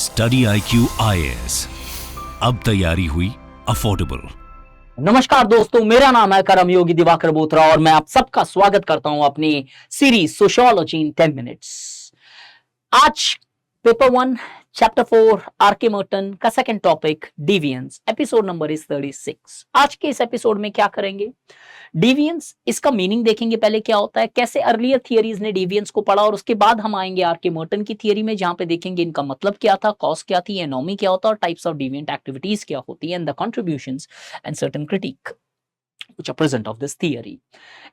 StudyIQ IAS, अब तैयारी हुई अफोर्डेबल। नमस्कार दोस्तों, मेरा नाम है करम योगी दिवाकर बोत्रा और मैं आप सबका स्वागत करता हूं अपनी सीरीज सोशियोलॉजी इन 10 मिनट्स। आज पेपर 1 चैप्टर 4 आरके मर्टन का second topic deviance, episode number is 36। आज के इस एपिसोड में क्या करेंगे? डिविएंस, इसका मीनिंग देखेंगे पहले क्या होता है, कैसे अर्लियर थियरीज ने डिविएंस को पढ़ा, और उसके बाद हम आएंगे आरके मर्टन की थियरी में, जहां पे देखेंगे इनका मतलब क्या था, कॉज क्या थी, एनोमी क्या होता है और टाइप्स ऑफ डिविएंट एक्टिविटीज क्या होती है, and the contributions and certain critique which are present of this theory.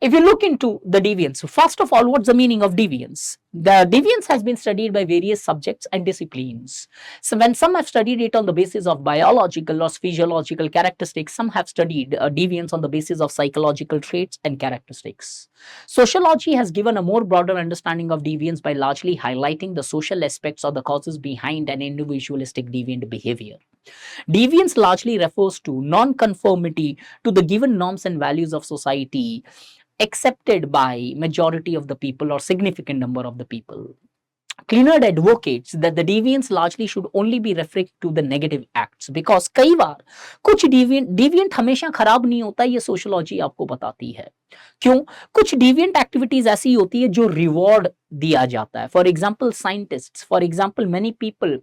If you look into the deviance, first of all, what's the meaning of deviance? The deviance has been studied by various subjects and disciplines. So when some have studied it on the basis of biological or physiological characteristics, some have studied deviance on the basis of psychological traits and characteristics. Sociology has given a more broader understanding of deviance by largely highlighting the social aspects or the causes behind an individualistic deviant behavior. Deviance largely refers to non-conformity to the given norms and values of society accepted by majority of the people or significant number of the people. Cleanard advocates that the deviance largely should only be referring to the negative acts because कई बार कुछ deviant हमेशा खराब नहीं होता, ये sociology आपको बताती है। क्यों? कुछ deviant एक्टिविटीज ऐसी होती है जो रिवॉर्ड दिया जाता है। For example scientist, for example many people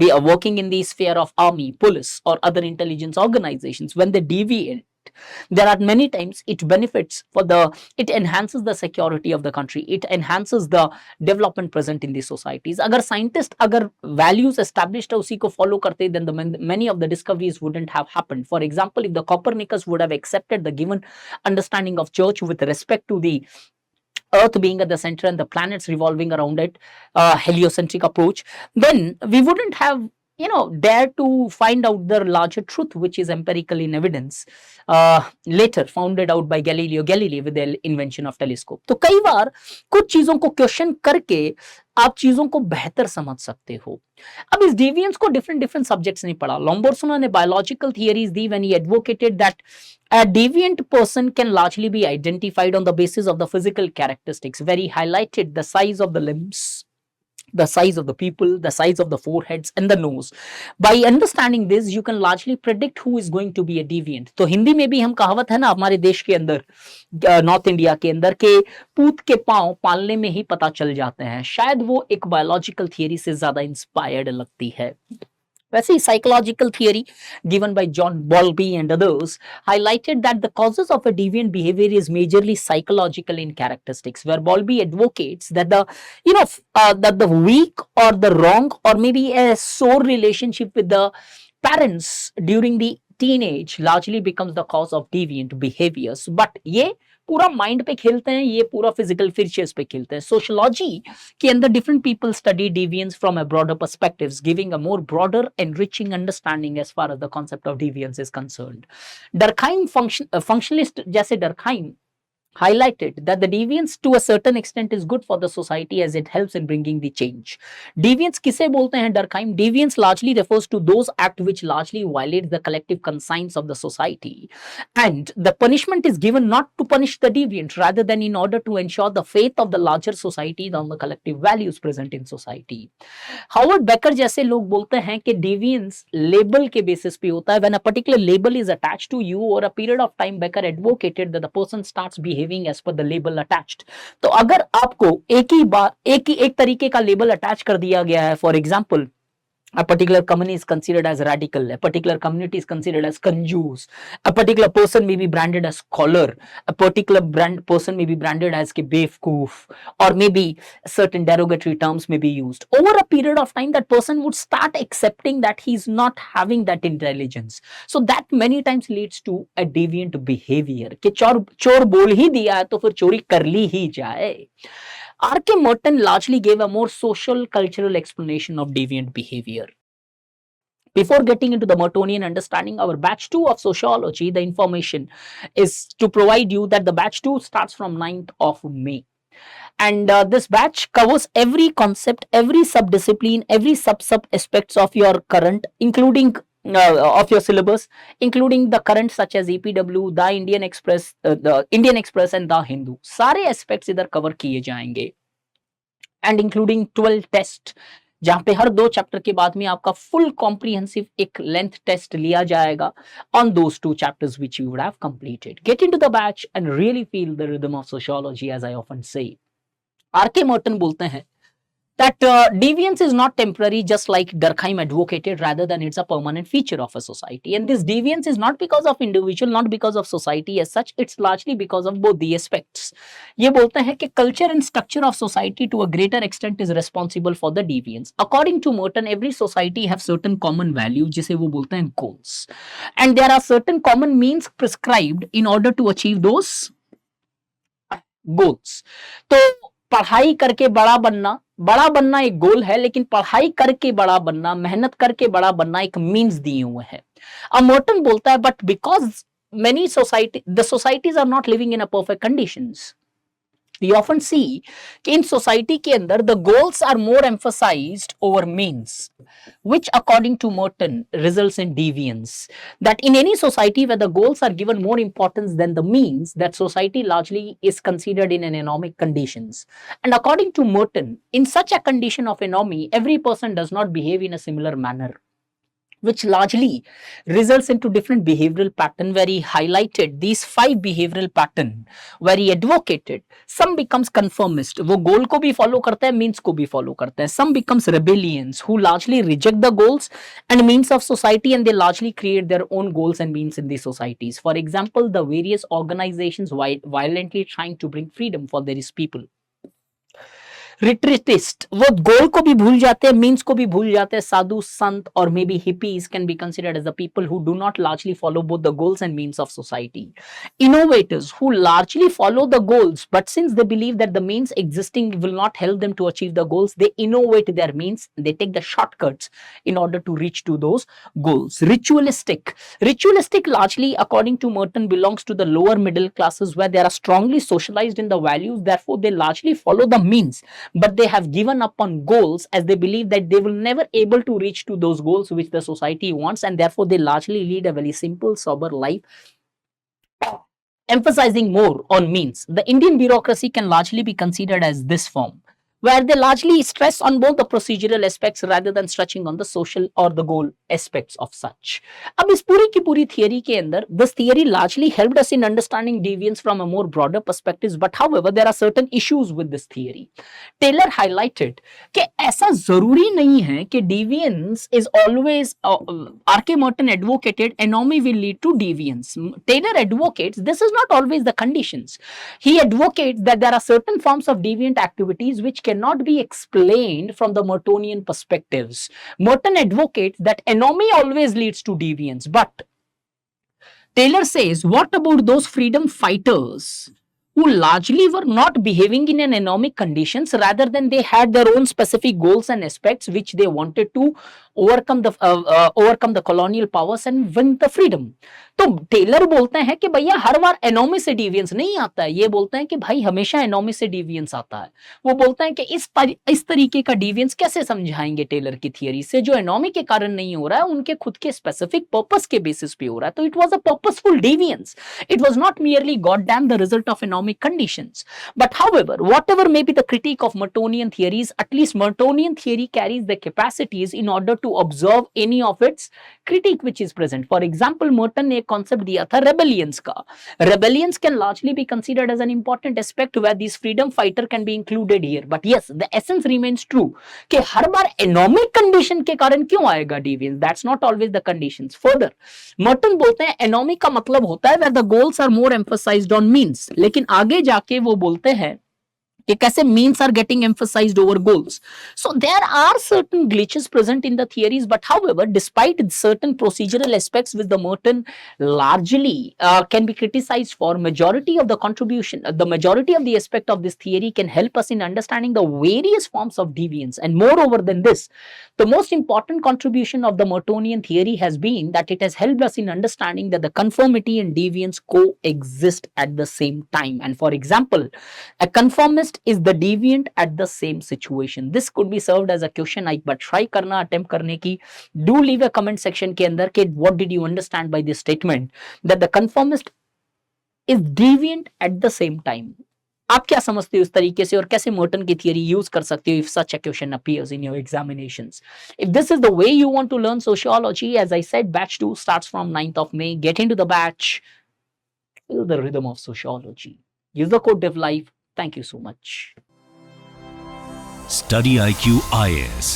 they are working in the sphere of army, police or other intelligence organizations. When they deviate, there are many times it benefits for it enhances the security of the country, it enhances the development present in the societies. Agar scientist agar values established है उसी को follow करते, then many of the discoveries wouldn't have happened. For example, if the Copernicus would have accepted the given understanding of church with respect to the Earth being at the center and the planets revolving around it, heliocentric approach, then we wouldn't have dare to find out the larger truth, which is empirical in evidence, later founded out by Galileo Galilei with the invention of telescope. तो कई बार कुछ चीजों को question करके आप चीजों को बेहतर समझ सकते हो। अब इस डिविएंस को डिफरेंट सब्जेक्ट्स ने पढ़ा। लॉम्बोर्सोनो ने biological theories the when he advocated that a deviant person can largely be identified on the basis of the physical characteristics, where he highlighted the size of the limbs, the size of the people, the size of the foreheads and the nose. By understanding this, you can largely predict who is going to be a deviant. तो हिंदी में भी हम कहावत है ना हमारे देश के अंदर, नॉर्थ इंडिया के अंदर, के पूत के पांव पालने में ही पता चल जाते हैं। शायद वो एक बायोलॉजिकल थियरी से ज्यादा इंस्पायर्ड लगती है। वैसे ही psychological theory given by John Bowlby and others highlighted that the causes of a deviant behavior is majorly psychological in characteristics, where Bowlby advocates that that the weak or the wrong or maybe a sore relationship with the parents during the teenage largely becomes the cause of deviant behaviors. But ये पूरा mind पे खेलते हैं, ये पूरा physical features पे खेलते हैं। सोशियोलॉजी के अंदर different people study deviance from a broader perspectives, giving a more broader enriching understanding as far as the concept of deviance is concerned. Durkheim functionalist जैसे Durkheim highlighted that the deviance to a certain extent is good for the society as it helps in bringing the change. Deviance किसे बोलते हैं Durkheim? Deviance largely refers to those acts which largely violate the collective conscience of the society, and the punishment is given not to punish the deviant, rather than in order to ensure the faith of the larger society on the collective values present in society. Howard Becker जैसे लोग बोलते हैं कि deviance label के basis पे होता है। When a particular label is attached to you or a period of time, Becker advocated that the person starts behaving as per the label attached. तो अगर आपको एक तरीके का लेबल अटैच कर दिया गया है, for example a particular company is considered as radical, a particular community is considered as conjures, a particular person may be branded as scholar, a particular person may be branded as bevkoof, or maybe certain derogatory terms may be used. Over a period of time, that person would start accepting that he's not having that intelligence. So that many times leads to a deviant behavior कि चोर बोल ही दिया है तो फिर चोरी कर ली ही जाए। R.K. Merton largely gave a more social cultural explanation of deviant behavior. Before getting into the Mertonian understanding, our batch 2 of sociology, the information is to provide you that the batch 2 starts from 9th of May. And this batch covers every concept, every subdiscipline, every sub aspects of your current, including of your syllabus, including the current such as EPW, the Indian Express and the Hindu. सारे aspects इधर cover किए जाएंगे, and including 12 tests जहां पे हर 2 chapter के बाद में आपका फुल कॉम्प्रिहेंसिव एक लेंथ टेस्ट लिया जाएगा on those 2 chapters which you would have completed. Get into the batch and really feel the rhythm of sociology, as I often say. R.K. Merton बोलते हैं that deviance is not temporary, just like Durkheim advocated, rather than it's a permanent feature of a society. And this deviance is not because of individual, not because of society as such, it's largely because of both the aspects. ये बोलते हैं कि culture and structure of society to a greater extent is responsible for the deviance. According to Merton, every society have certain common values, जिसे वो बोलते हैं goals. And there are certain common means prescribed in order to achieve those goals. तो पढ़ाई करके बड़ा बनना एक गोल है, लेकिन पढ़ाई करके बड़ा बनना, मेहनत करके बड़ा बनना एक मीन्स दिए हुए हैं. अब मॉर्टन बोलता है but because many society the societies are not living in a perfect conditions, we often see कि in society के अंदर the goals are more emphasized over means, which according to Merton results in deviance. That in any society where the goals are given more importance than the means, that society largely is considered in an anomic conditions. And according to Merton, in such a condition of anomy, every person does not behave in a similar manner, which largely results into different behavioral pattern, where he highlighted these 5 behavioral pattern, where he advocated some becomes conformist, वो goal को भी follow करते हैं, means को भी follow करते हैं. Some becomes rebellions, who largely reject the goals and means of society, and they largely create their own goals and means in these societies. For example, the various organizations violently trying to bring freedom for their people. रिट्रीटिस्ट, वो गोल को भी भूल जाते हैं, means को भी भूल जाते हैं. साधु संत और may be hippies can be considered as the people who do not largely follow both the goals and means of society. Innovators, who largely follow the goals but since they believe that the means existing will not help them to achieve the goals, they innovate their means, they take the shortcuts in order to reach to those goals. Ritualistic largely according to Merton belongs to the lower middle classes, where they are strongly socialized in the values, therefore they largely follow the means, but they have given up on goals as they believe that they will never able to reach to those goals which the society wants, and therefore they largely lead a very simple, sober life, emphasizing more on means. The Indian bureaucracy can largely be considered as this form, where they largely stress on both the procedural aspects rather than stretching on the social or the goal aspects of such. अब इस पूरी की पूरी theory के अंदर, this theory largely helped us in understanding deviance from a more broader perspectives, but however there are certain issues with this theory. Taylor highlighted कि ऐसा जरूरी नहीं है कि deviance is always R.K. Merton advocated anomy will lead to deviance. Taylor advocates this is not always the conditions. He advocates that there are certain forms of deviant activities which cannot be explained from the Mertonian perspectives. Merton advocates that anomy always leads to deviance, but Taylor says, what about those freedom fighters who largely were not behaving in an anomic conditions, rather than they had their own specific goals and aspects which they wanted to overcome the colonial powers and win the freedom. तो Taylor बोलते हैं कि भैया हर बार anomie से deviance नहीं आता है, ये बोलते हैं कि भाई हमेशा एनोमी से डिवियंस आता है. वो बोलते हैं कि इस तरीके का डिवियंस कैसे समझाएंगे टेलर की थियरी से, जो एनोमी के कारण नहीं हो रहा है, उनके खुद के स्पेसिफिक पर्पस के बेसिस पे हो रहा है. तो it was a purposeful deviance, it was not merely god damn the result of economic conditions. But however, whatever may be the critique of Mertonian theories, at least Mertonian theory carries the capacities in order to observe any of its critique which is present. For example, Merton ने एक concept दिया था rebellions का. Rebellions can largely be considered as an important aspect where these freedom fighter can be included here. But yes, the essence remains true कि हर बार economic condition के कारण क्यों आएगा deviance? That's not always the conditions. Further, Merton बोलते हैं economic का मतलब होता है where the goals are more emphasized on means. लेकिन आगे जाके वो बोलते हैं कि कैसे means are getting emphasized over goals. So there are certain glitches present in the theories, but however, despite certain procedural aspects which the Merton largely can be criticized for, majority of the contribution, the majority of the aspect of this theory can help us in understanding the various forms of deviance. And moreover than this, the most important contribution of the Mertonian theory has been that it has helped us in understanding that the conformity and deviance coexist at the same time. And for example, a conformist is the deviant at the same situation. This could be served as a question, but try करना, attempt करने की. Do leave a comment section के अंदर कि what did you understand by this statement that the conformist is deviant at the same time. आप क्या समझते हो इस तरीके से और कैसे मर्टन की थियरी यूज कर सकते हो if such a question appears in your examinations? If this is the way you want to learn sociology, as I said, batch 2 starts from 9th of May. Get into the batch. Feel the rhythm of sociology. Use the code DEVLIVE. Thank you so much. StudyIQ IAS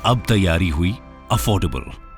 अब तैयारी हुई affordable.